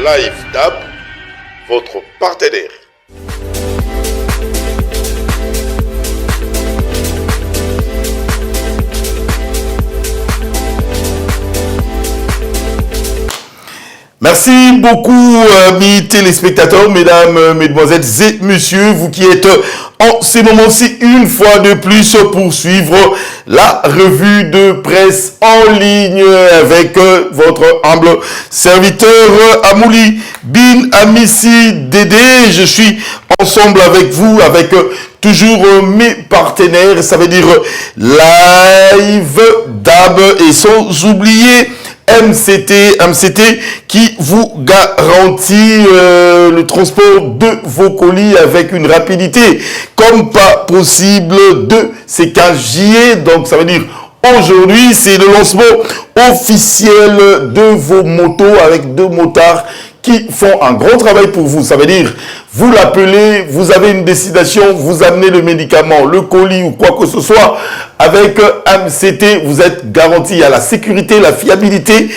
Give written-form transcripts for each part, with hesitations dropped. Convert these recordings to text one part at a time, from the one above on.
Live DAB, votre partenaire. Merci beaucoup, amis téléspectateurs, mesdames, mesdemoiselles et messieurs, vous qui êtes en ce moment-ci une fois de plus pour suivre la revue de presse en ligne avec votre humble serviteur Amouli Bin Amissi Dédé. Je suis ensemble avec vous, avec toujours mes partenaires, ça veut dire Live DAB et sans oublier MCT qui vous garantit le transport de vos colis avec une rapidité comme pas possible de ces 15 juillet. Donc ça veut dire aujourd'hui c'est le lancement officiel de vos motos avec deux motards qui font un grand travail pour vous. Ça veut dire, vous l'appelez, vous avez une destination, vous amenez le médicament, le colis ou quoi que ce soit. Avec MCT, vous êtes garanti à la sécurité, la fiabilité.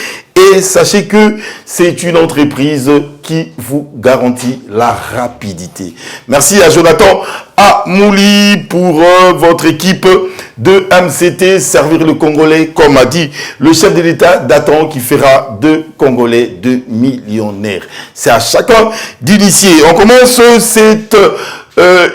Et sachez que c'est une entreprise qui vous garantit la rapidité. Merci à Jonathan Amouli pour votre équipe de MCT, servir le Congolais, comme a dit le chef de l'État d'Atan, qui fera de Congolais de millionnaires. C'est à chacun d'initier. On commence cette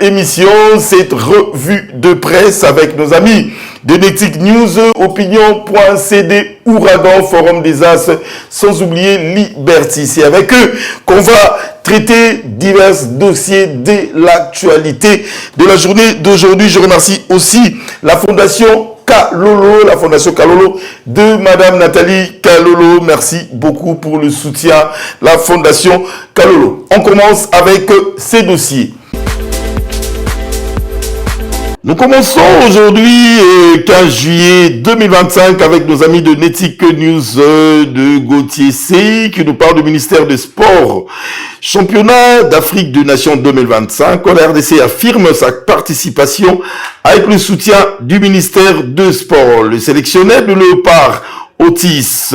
émission, cette revue de presse avec nos amis de Netic News, Opinion.cd, Ouragan, Forum des As, sans oublier Liberty. C'est avec eux qu'on va traiter divers dossiers de l'actualité de la journée d'aujourd'hui. Je remercie aussi la Fondation Kalolo, la Fondation Kalolo de Madame Nathalie Kalolo. Merci beaucoup pour le soutien, la Fondation Kalolo. On commence avec ces dossiers. Nous commençons aujourd'hui, 15 juillet 2025, avec nos amis de Netic News de Gauthier C, qui nous parle du ministère des Sports. Championnat d'Afrique des Nations 2025, la RDC affirme sa participation avec le soutien du ministère des Sports. Le sélectionneur de Léopard Otis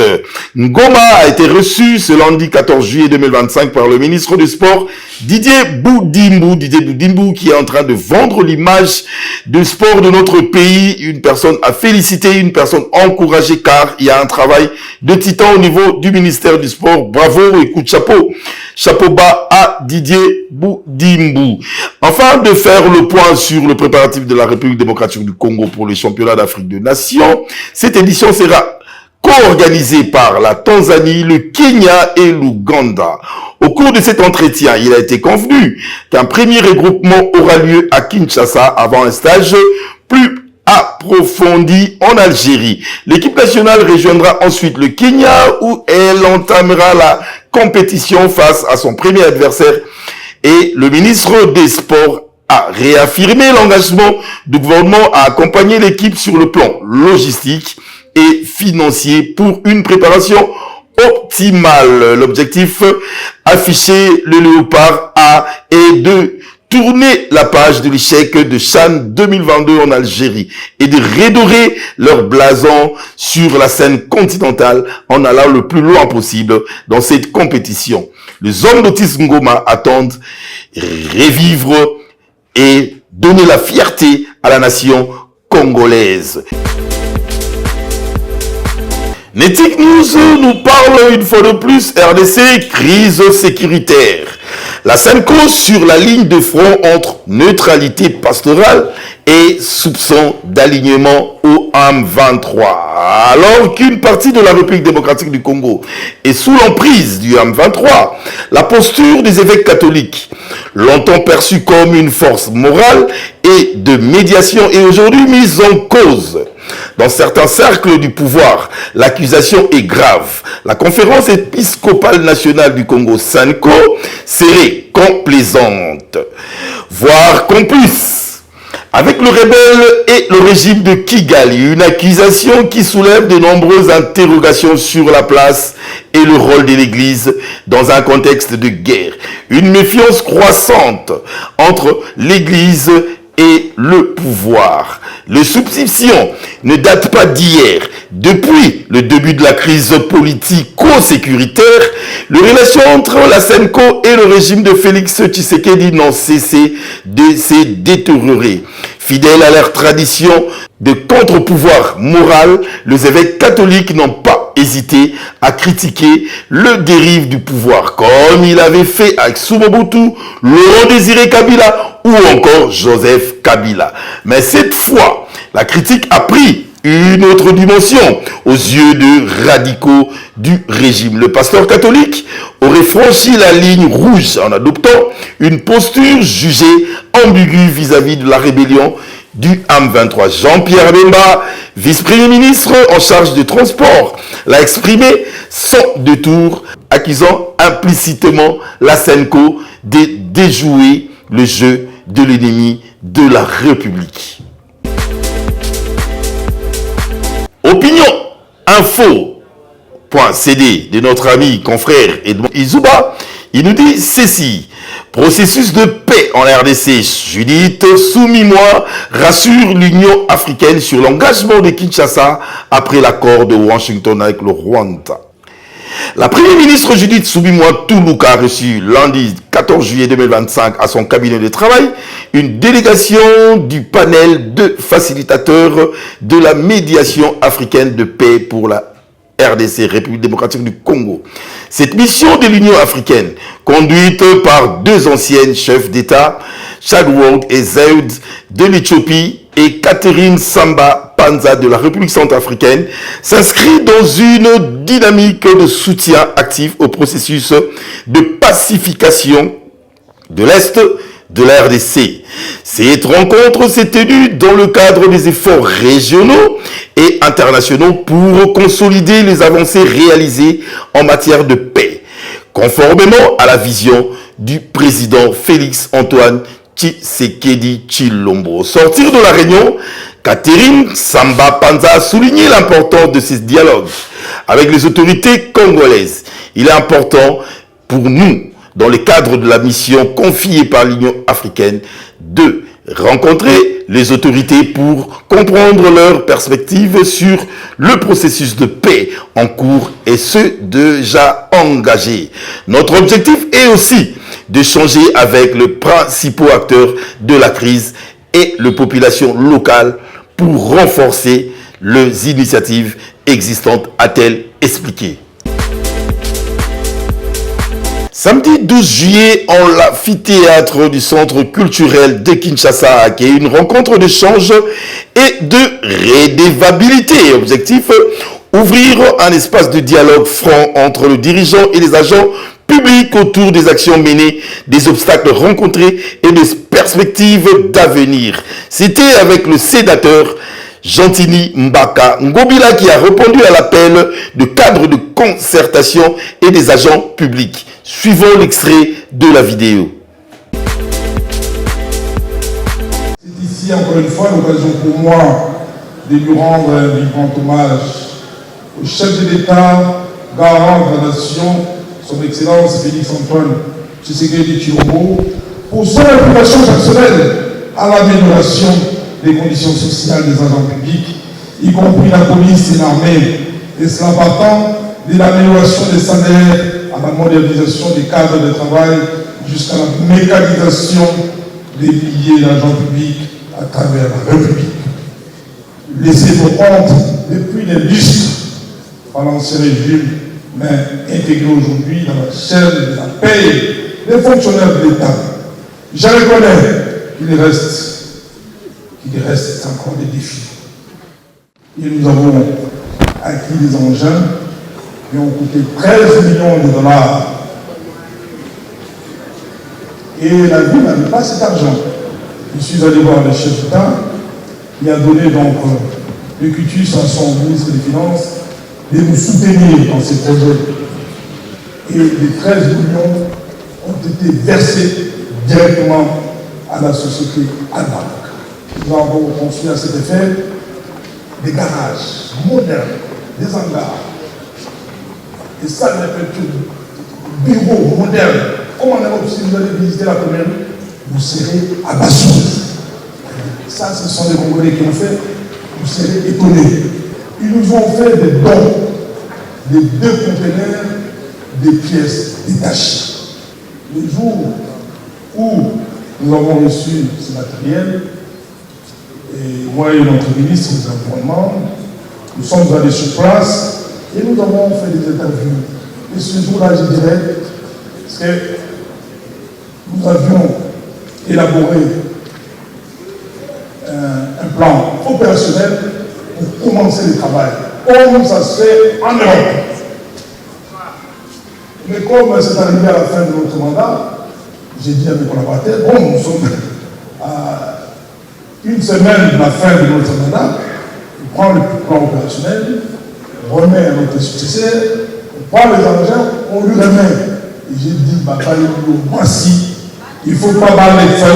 Ngoma a été reçu ce lundi 14 juillet 2025 par le ministre des Sports Didier Boudimbu, qui est en train de vendre l'image du sport de notre pays. Une personne à féliciter, une personne encouragée, car il y a un travail de titan au niveau du ministère du Sport. Bravo et coup de chapeau. Chapeau bas à Didier Boudimbu. Afin de faire le point sur le préparatif de la République démocratique du Congo pour les championnats d'Afrique des Nations, cette édition sera co-organisé par la Tanzanie, le Kenya et l'Ouganda. Au cours de cet entretien, il a été convenu qu'un premier regroupement aura lieu à Kinshasa avant un stage plus approfondi en Algérie. L'équipe nationale rejoindra ensuite le Kenya où elle entamera la compétition face à son premier adversaire, et le ministre des Sports a réaffirmé l'engagement du gouvernement à accompagner l'équipe sur le plan logistique et financier pour une préparation optimale. L'objectif affiché, le Léopard A, est de tourner la page de l'échec de CHAN 2022 en Algérie et de redorer leur blason sur la scène continentale en allant le plus loin possible dans cette compétition. Les hommes d'Otis Ngoma attendent revivre et donner la fierté à la nation congolaise. Netic News nous parle une fois de plus RDC, crise sécuritaire. La SENCO sur la ligne de front entre neutralité pastorale et soupçon d'alignement au M23. Alors qu'une partie de la République démocratique du Congo est sous l'emprise du M23, la posture des évêques catholiques, longtemps perçue comme une force morale et de médiation, est aujourd'hui mise en cause. Dans certains cercles du pouvoir, l'accusation est grave. La conférence épiscopale nationale du Congo, SENCO, serait complaisante, voire complice avec le rebelle et le régime de Kigali. Une accusation qui soulève de nombreuses interrogations sur la place et le rôle de l'Église dans un contexte de guerre. Une méfiance croissante entre l'Église et le pouvoir. Les substitutions ne datent pas d'hier. Depuis le début de la crise politico-sécuritaire, les relations entre la SENCO et le régime de Félix Tshisekedi n'ont cessé de se détériorer. Fidèles à leur tradition de contre-pouvoir moral, les évêques catholiques n'ont pas hésité à critiquer le dérive du pouvoir, comme il avait fait avec Mobutu, Laurent Désiré Kabila ou encore Joseph Kabila. Mais cette fois, la critique a pris une autre dimension aux yeux de radicaux du régime. Le pasteur catholique aurait franchi la ligne rouge en adoptant une posture jugée ambiguë vis-à-vis de la rébellion du AM23. Jean-Pierre Bemba, vice-premier ministre en charge du transport, l'a exprimé sans détour, accusant implicitement la SENCO de déjouer le jeu de l'ennemi de la République. Opinion info.cd de notre ami, confrère Edmond Izouba, il nous dit ceci. Processus de paix en RDC. Judith Soumimoa rassure l'Union africaine sur l'engagement de Kinshasa après l'accord de Washington avec le Rwanda. La première ministre Judith Soumimoa Toulouka a reçu lundi 14 juillet 2025 à son cabinet de travail une délégation du panel de facilitateurs de la médiation africaine de paix pour la RDC, République démocratique du Congo. Cette mission de l'Union africaine, conduite par deux anciennes chefs d'État, Chadwick et Zaïd de l'Éthiopie et Catherine Samba Panza de la République centrafricaine, s'inscrit dans une dynamique de soutien actif au processus de pacification de l'Est de la RDC. Cette rencontre s'est tenue dans le cadre des efforts régionaux et internationaux pour consolider les avancées réalisées en matière de paix, conformément à la vision du président Félix Antoine Tshisekedi Tshilombo. Au sortir de la réunion, Catherine Samba Panza a souligné l'importance de ces dialogues avec les autorités congolaises. Il est important pour nous, dans le cadre de la mission confiée par l'Union africaine, de rencontrer les autorités pour comprendre leurs perspectives sur le processus de paix en cours et ceux déjà engagés. Notre objectif est aussi d'échanger avec les principaux acteurs de la crise et les populations locales pour renforcer les initiatives existantes, a-t-elle expliqué. Samedi 12 juillet, en l'amphithéâtre du Centre culturel de Kinshasa a accueilli une rencontre d'échange et de redevabilité. Objectif, ouvrir un espace de dialogue franc entre le dirigeant et les agents publics autour des actions menées, des obstacles rencontrés et des perspectives d'avenir. C'était avec le sénateur Gentini Mbaka Ngobila qui a répondu à l'appel de cadre de concertation et des agents publics. Suivons l'extrait de la vidéo. C'est ici encore une fois l'occasion pour moi de lui rendre un vibrant hommage au chef de l'État, garant de la nation, son Excellence Félix Antoine Tshisekedi Tshilombo, pour son implication personnelle à l'amélioration des conditions sociales des agents publics, y compris la police et l'armée, et cela partant de l'amélioration des salaires à la modernisation des cadres de travail jusqu'à la mécanisation des milliers d'agents publics à travers la République. Laissés pour compte depuis des lustres par l'ancien régime, mais intégrés aujourd'hui dans la chaîne de la paix des fonctionnaires de l'État. Je reconnais qu'il reste encore des défis. Et nous avons acquis des engins qui ont coûté 13 millions de dollars. Et la ville n'avait pas cet argent. Je suis allé voir le chef d'État, qui a donné donc le cutus à son ministre des Finances de nous soutenir dans ces projets. Et les 13 millions ont été versés directement à la société allemande. Nous avons construit à cet effet des garages modernes, des hangars, des salles de bureaux modernes. Comme en Europe, si vous allez visiter la première, vous serez abasourdis. Ça, ce sont des Congolais qui ont fait, vous serez étonnés. Ils nous ont fait des dons, des 2 conteneurs, des pièces détachées. Le jour où nous avons reçu ce matériel, et moi et notre ministre des Environnements, nous sommes allés sur place et nous avons fait des interviews. Et ce jour-là, je dirais que nous avions élaboré un plan opérationnel pour commencer le travail. Comme ça se fait en Europe. Mais comme c'est arrivé à la fin de notre mandat, j'ai dit à mes collaborateurs, bon, nous sommes à une semaine de la fin de notre mandat, on prend le plan opérationnel, on remet à notre successeur, on prend les argent, on lui remet. Et j'ai dit, voici, il ne faut pas parler de ça,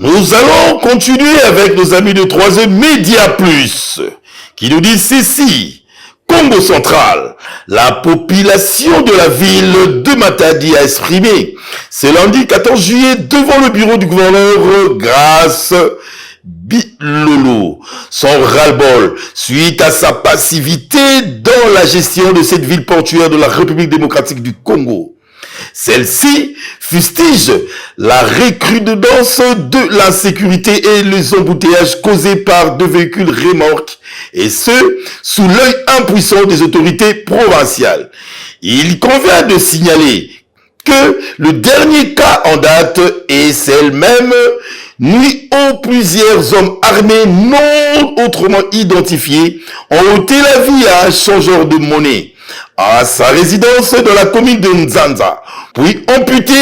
Nous allons continuer avec nos amis de 3e Média Plus, qui nous disent ceci. Congo central, la population de la ville de Matadi a exprimé ce lundi 14 juillet devant le bureau du gouverneur Grace Bilolo son ras-le-bol suite à sa passivité dans la gestion de cette ville portuaire de la République démocratique du Congo. Celle-ci fustige la recrudescence de l'insécurité et les embouteillages causés par 2 véhicules remorques, et ce, sous l'œil impuissant des autorités provinciales. Il convient de signaler que le dernier cas en date est celle même nuit où plusieurs hommes armés non autrement identifiés ont ôté la vie à un changeur de monnaie à sa résidence dans la commune de Nzanza, puis amputé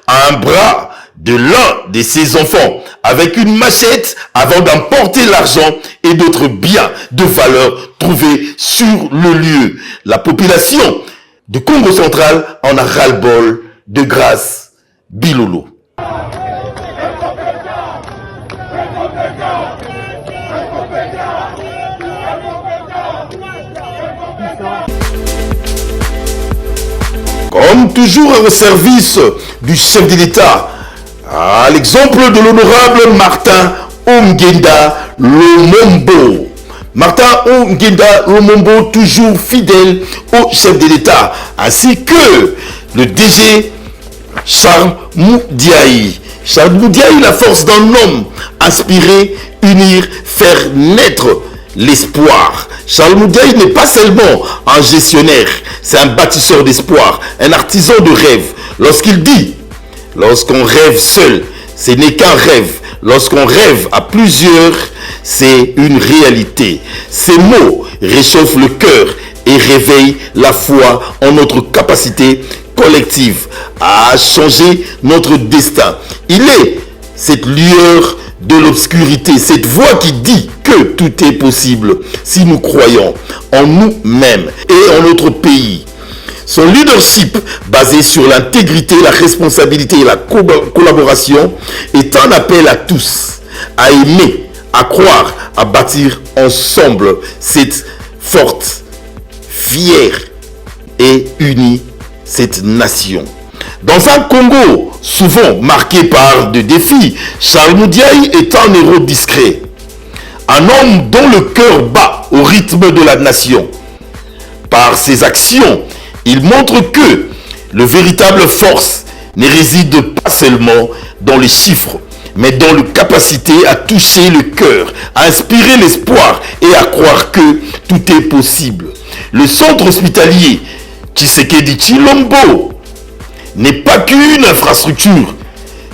un bras de l'un de ses enfants avec une machette avant d'emporter l'argent et d'autres biens de valeur trouvés sur le lieu. La population de Congo central en a ras-le-bol de Grace Bilolo. Comme toujours au service du chef de l'État, à l'exemple de l'honorable Martin Ongenda Lomombo. Martin Ongenda Lomombo, toujours fidèle au chef de l'État, ainsi que le DG Charles Moudiaï. Charles Moudiaï, la force d'un homme, inspirer, unir, faire naître l'espoir. Charles Moudiaï n'est pas seulement un gestionnaire, c'est un bâtisseur d'espoir, un artisan de rêve. Lorsqu'il dit, lorsqu'on rêve seul, ce n'est qu'un rêve. Lorsqu'on rêve à plusieurs, c'est une réalité. Ces mots réchauffent le cœur et réveillent la foi en notre capacité collective à changer notre destin. Il est cette lueur de l'obscurité, cette voix qui dit que tout est possible si nous croyons en nous-mêmes et en notre pays. Son leadership, basé sur l'intégrité, la responsabilité et la collaboration, est un appel à tous à aimer, à croire, à bâtir ensemble cette forte, fière et unie cette nation. Dans un Congo souvent marqué par des défis, Charles Moudiaï est un héros discret. Un homme dont le cœur bat au rythme de la nation. Par ses actions, il montre que le véritable force ne réside pas seulement dans les chiffres, mais dans la capacité à toucher le cœur, à inspirer l'espoir et à croire que tout est possible. Le centre hospitalier Tshisekedi Tshilombo n'est pas qu'une infrastructure,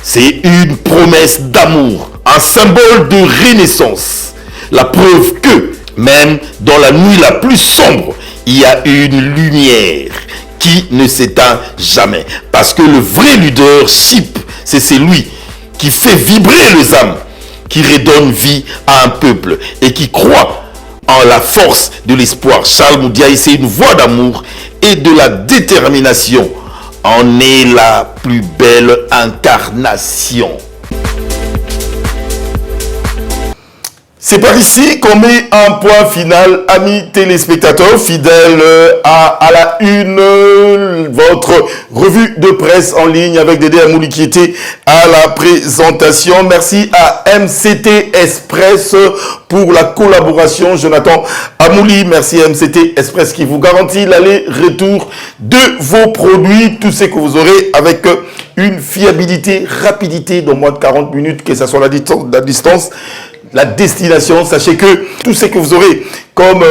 c'est une promesse d'amour, un symbole de renaissance. La preuve que, même dans la nuit la plus sombre, il y a une lumière qui ne s'éteint jamais. Parce que le vrai leadership, c'est celui qui fait vibrer les âmes, qui redonne vie à un peuple et qui croit en la force de l'espoir. Charles Moudiaï, c'est une voix d'amour et de la détermination. En est la plus belle incarnation. C'est par ici qu'on met un point final, amis téléspectateurs, fidèles à la une, votre revue de presse en ligne avec Dédé Amouli qui était à la présentation. Merci à MCT Express pour la collaboration. Jonathan Amouli, merci à MCT Express qui vous garantit l'aller-retour de vos produits, tout ce que vous aurez avec une fiabilité, rapidité dans moins de 40 minutes, que ce soit la distance, la destination. Sachez que tout ce que vous aurez comme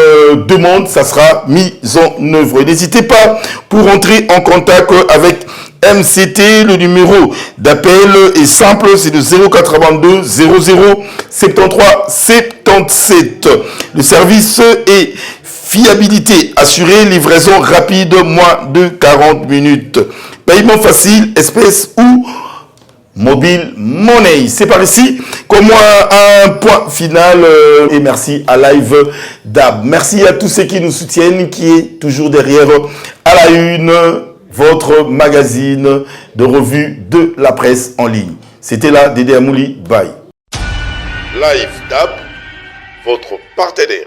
demande, ça sera mis en œuvre. Et n'hésitez pas pour entrer en contact avec MCT. Le numéro d'appel est simple, c'est de 082 00 73 77. Le service est fiabilité assurée, livraison rapide, moins de 40 minutes. Paiement facile, espèce ou mobile money. C'est par ici comme moi un point final et merci à Live Dab. Merci à tous ceux qui nous soutiennent, qui est toujours derrière à la une, votre magazine de revue de la presse en ligne. C'était là Dédé Amouli. Bye. Live Dab, votre partenaire.